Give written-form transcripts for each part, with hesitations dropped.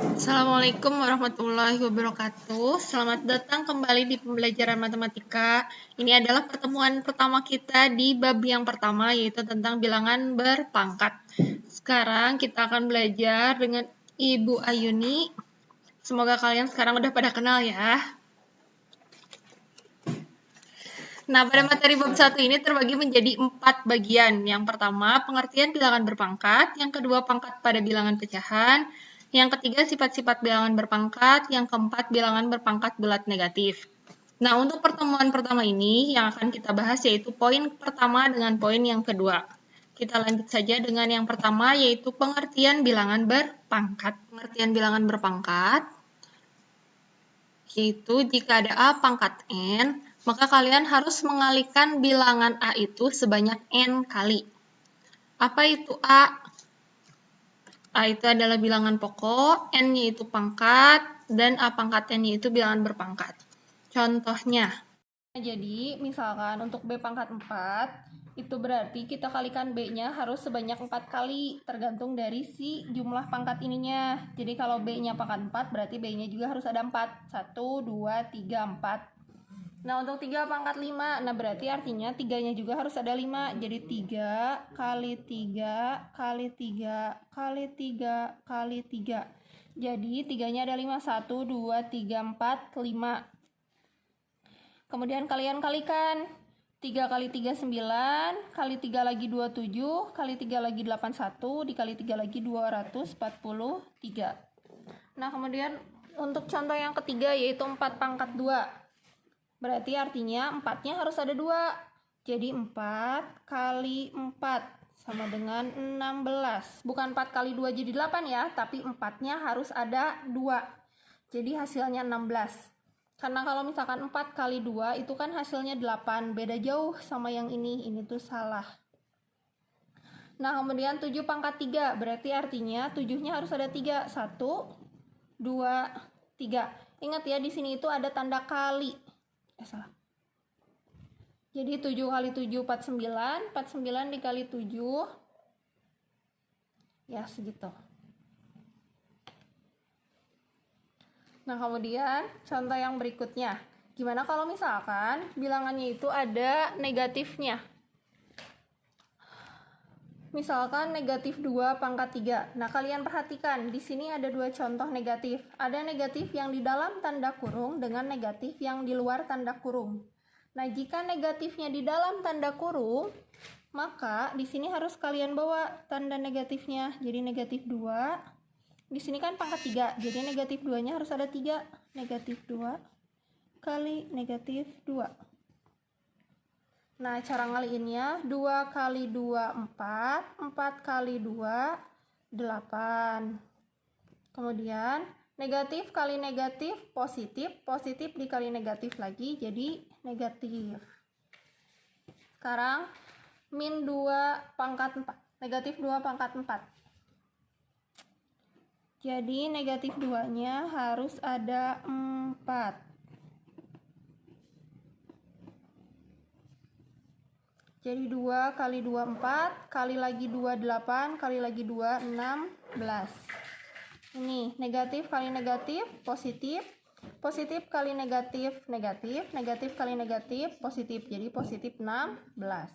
Assalamualaikum warahmatullahi wabarakatuh. Selamat datang kembali di pembelajaran matematika. Ini adalah pertemuan pertama kita di bab yang pertama, yaitu tentang bilangan berpangkat. Sekarang kita akan belajar dengan Ibu Ayuni. Semoga kalian sekarang udah pada kenal ya. Nah, pada materi bab 1 ini terbagi menjadi 4 bagian. Yang pertama, pengertian bilangan berpangkat. Yang kedua, pangkat pada bilangan pecahan. Yang ketiga, sifat-sifat bilangan berpangkat. Yang keempat, bilangan berpangkat bulat negatif. Nah, untuk pertemuan pertama ini yang akan kita bahas yaitu poin pertama dengan poin yang kedua. Kita lanjut saja dengan yang pertama, yaitu pengertian bilangan berpangkat. Pengertian bilangan berpangkat yaitu jika ada A pangkat N, maka kalian harus mengalihkan bilangan A itu sebanyak N kali. Apa itu A? A itu adalah bilangan pokok, N-nya itu pangkat, dan A pangkat N itu bilangan berpangkat. Contohnya, jadi misalkan untuk B pangkat 4, itu berarti kita kalikan B-nya harus sebanyak 4 kali, tergantung dari si jumlah pangkat ininya. Jadi kalau B-nya pangkat 4, berarti B-nya juga harus ada 4. 1, 2, 3, 4. Nah, untuk 3 pangkat 5, nah berarti artinya 3-nya juga harus ada 5. Jadi 3 kali 3 kali 3 kali 3 kali 3. Jadi 3-nya ada 5. 1, 2, 3, 4, 5. Kemudian kalian kalikan. 3 kali 3, 9. Kali 3 lagi 27. Kali 3 lagi 81. Dikali 3 lagi 243. Nah, kemudian untuk contoh yang ketiga yaitu 4 pangkat 2. Berarti artinya 4-nya harus ada 2. Jadi 4 kali 4 sama dengan 16. Bukan 4 kali 2 jadi 8 ya, tapi 4-nya harus ada 2. Jadi hasilnya 16. Karena kalau misalkan 4 kali 2 itu kan hasilnya 8. Beda jauh sama yang ini tuh salah. Nah, kemudian 7 pangkat 3. Berarti artinya 7-nya harus ada 3. 1, 2, 3. Ingat ya, di sini itu ada tanda kali. Salah. Jadi 7 kali 7, 49. 49 dikali 7. Ya, segitu. Nah, kemudian contoh yang berikutnya. Gimana kalau misalkan bilangannya itu ada negatifnya? Misalkan negatif 2 pangkat 3. Nah, kalian perhatikan, di sini ada 2 contoh negatif. Ada negatif yang di dalam tanda kurung dengan negatif yang di luar tanda kurung. Nah, jika negatifnya di dalam tanda kurung, maka di sini harus kalian bawa tanda negatifnya. Jadi negatif 2. Di sini kan pangkat 3. Jadi negatif 2-nya harus ada 3. Negatif 2 kali negatif 2. Nah, cara ngaliinnya 2 kali 2, 4. 4 kali 2, 8. Kemudian, negatif kali negatif, positif. Positif dikali negatif lagi, jadi negatif. Sekarang, min 2 pangkat 4. Negatif 2 pangkat 4. Jadi, negatif 2-nya harus ada 4. Jadi 2 kali 2, 4, kali lagi 2, 8, kali lagi 2, 16. Ini negatif kali negatif, positif. Positif kali negatif, negatif. Negatif kali negatif, positif. Jadi positif 16.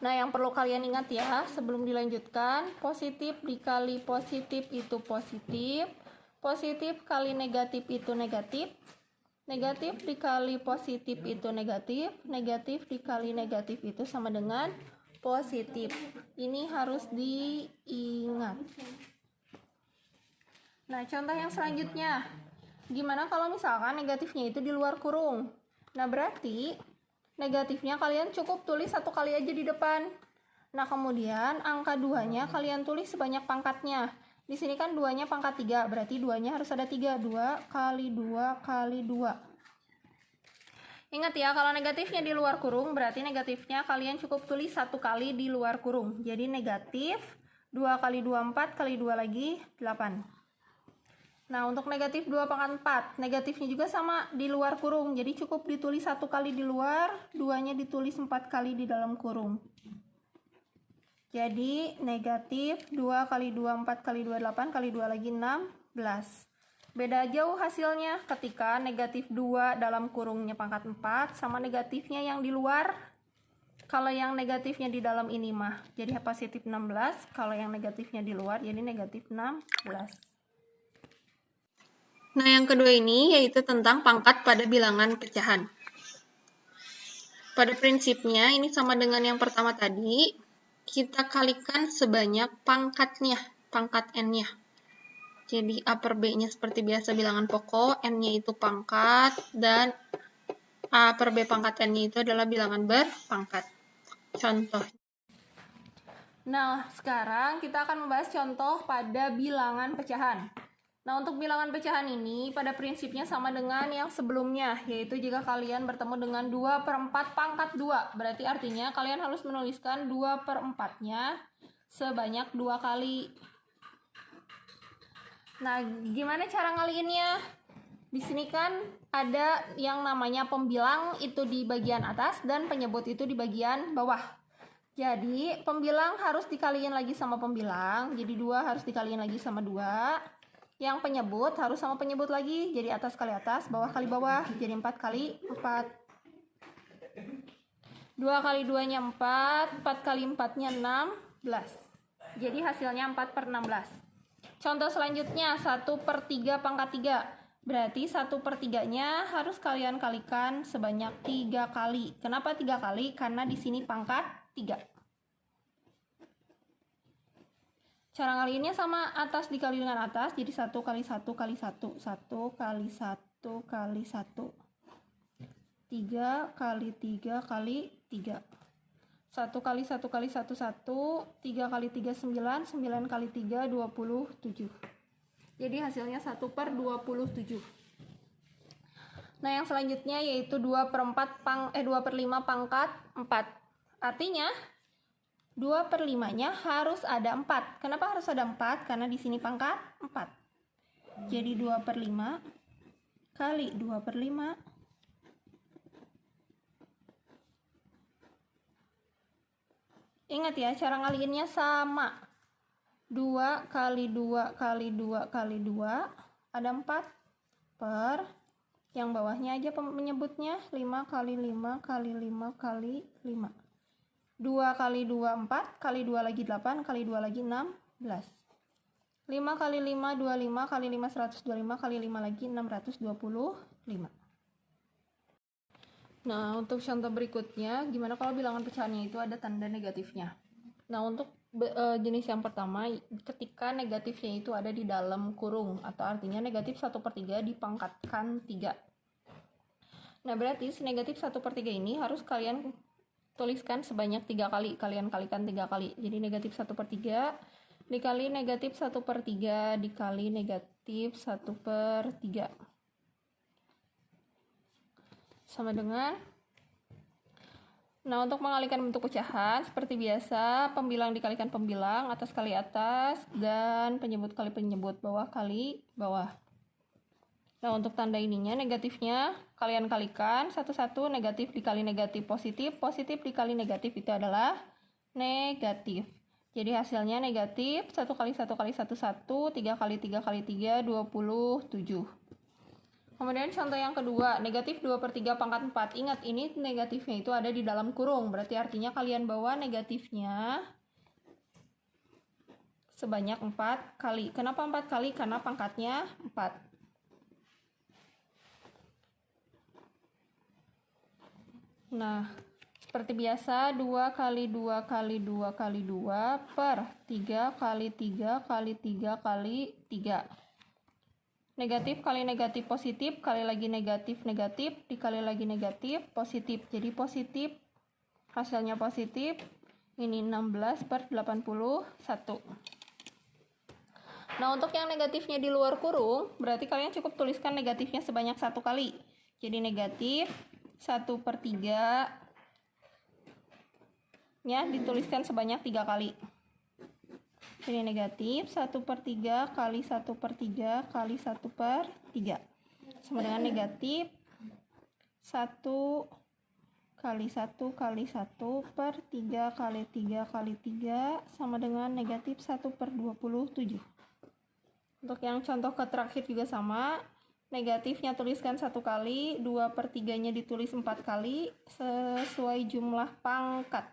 Nah, yang perlu kalian ingat ya, sebelum dilanjutkan, positif dikali positif itu positif. Positif kali negatif itu negatif. Negatif dikali positif itu negatif. Negatif dikali negatif itu sama dengan positif. Ini harus diingat. Nah, contoh yang selanjutnya. Gimana kalau misalkan negatifnya itu di luar kurung? Nah, berarti negatifnya kalian cukup tulis 1 kali aja di depan. Nah, kemudian angka 2-nya kalian tulis sebanyak pangkatnya. Di sini kan 2-nya pangkat 3, berarti 2-nya harus ada 3. 2 kali 2 kali 2. Ingat ya, kalau negatifnya di luar kurung, berarti negatifnya kalian cukup tulis 1 kali di luar kurung. Jadi negatif 2 kali 2, 4, kali 2 lagi 8. Nah, untuk negatif 2 pangkat 4, negatifnya juga sama di luar kurung. Jadi cukup ditulis 1 kali di luar, 2-nya ditulis 4 kali di dalam kurung. Jadi negatif 2 kali 2, 4 kali 2, 8 kali 2 lagi 16. Beda jauh hasilnya ketika negatif 2 dalam kurungnya pangkat 4 sama negatifnya yang di luar. Kalau yang negatifnya di dalam ini mah jadi positif 16, kalau yang negatifnya di luar jadi negatif 16. Nah, yang kedua ini yaitu tentang pangkat pada bilangan pecahan. Pada prinsipnya ini sama dengan yang pertama tadi, kita kalikan sebanyak pangkatnya, pangkat n-nya. Jadi A per B-nya seperti biasa bilangan pokok, n-nya itu pangkat, dan A per B pangkat n-nya itu adalah bilangan berpangkat. Contoh. Nah, sekarang kita akan membahas contoh pada bilangan pecahan. Nah, untuk bilangan pecahan ini pada prinsipnya sama dengan yang sebelumnya, yaitu jika kalian bertemu dengan 2 per 4 pangkat 2, berarti artinya kalian harus menuliskan 2 per 4-nya sebanyak 2 kali. Nah, gimana cara ngaliinnya? Di sini kan ada yang namanya pembilang itu di bagian atas dan penyebut itu di bagian bawah. Jadi, pembilang harus dikaliin lagi sama pembilang, jadi 2 harus dikaliin lagi sama 2. Yang penyebut harus sama penyebut lagi, jadi atas kali atas, bawah kali bawah, jadi 4 kali 4. 2 kali 2-nya 4, 4 kali 4-nya 16. Jadi hasilnya 4 per 16. Contoh selanjutnya, 1 per 3 pangkat 3. Berarti 1 per 3-nya harus kalian kalikan sebanyak 3 kali. Kenapa 3 kali? Karena di sini pangkat 3. Cara ngaliinnya sama, atas dikali dengan atas, jadi 1 kali 1 kali 1, 1 kali 1 kali 1, 3 kali 3 kali 3. 1 kali 1 kali 1, 1, 3 kali 3, 9, 9 kali 3, 27. Jadi hasilnya 1 per 27. Nah, yang selanjutnya yaitu 2 per 5 pangkat 4. Artinya 2 per 5-nya harus ada 4. Kenapa harus ada 4? Karena di sini pangkat 4. Jadi 2 per 5 kali 2 per 5. Ingat ya, cara ngaliinnya sama. 2 kali 2 kali 2 kali 2, ada 4 per, yang bawahnya aja menyebutnya, 5 kali 5 kali 5 kali 5. 2 kali 2, 4, kali 2 lagi 8, kali 2 lagi 16. 5 kali 5, 25, kali 5, 125, kali 5 lagi 625. Nah, untuk contoh berikutnya, gimana kalau bilangan pecahannya itu ada tanda negatifnya? Nah, untuk jenis yang pertama, ketika negatifnya itu ada di dalam kurung, atau artinya negatif 1 per 3 dipangkatkan 3. Nah, berarti negatif 1 per 3 ini harus kalian tuliskan sebanyak 3 kali. Kalian kalikan 3 kali. Jadi negatif 1 per 3 dikali negatif 1 per 3 dikali negatif 1 per 3. Sama dengan, nah, untuk mengalihkan bentuk pecahan seperti biasa, pembilang dikalikan pembilang, atas kali atas, dan penyebut kali penyebut, bawah kali bawah. Nah, untuk tanda ininya, negatifnya kalian kalikan satu-satu, negatif dikali negatif positif, positif dikali negatif itu adalah negatif. Jadi hasilnya negatif 1 kali 1 kali 1, 1, 3 kali 3 kali 3, 27. Kemudian contoh yang kedua, negatif 2 per 3 pangkat 4. Ingat, ini negatifnya itu ada di dalam kurung. Berarti artinya kalian bawa negatifnya sebanyak 4 kali. Kenapa 4 kali? Karena pangkatnya 4. Nah, seperti biasa, 2 kali 2 kali 2 kali 2 per 3 kali 3 kali 3 kali 3. Negatif kali negatif positif, kali lagi negatif negatif, dikali lagi negatif positif. Jadi positif, hasilnya positif. Ini 16 per 81. Nah, untuk yang negatifnya di luar kurung, berarti kalian cukup tuliskan negatifnya sebanyak 1 kali. Jadi negatif 1 per 3 nya dituliskan sebanyak 3 kali. Ini negatif 1 per 3 kali 1 per 3 kali 1 per 3. Sama dengan negatif 1 kali 1 kali 1 per 3 kali 3 kali 3 sama dengan negatif 1/27. Untuk yang contoh ke terakhir juga sama, negatifnya tuliskan 1 kali, 2/3-nya ditulis 4 kali, sesuai jumlah pangkat.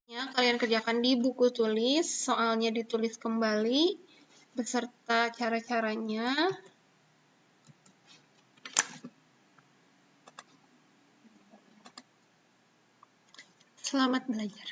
Ya, kalian kerjakan di buku tulis, soalnya ditulis kembali, beserta cara-caranya. Selamat belajar.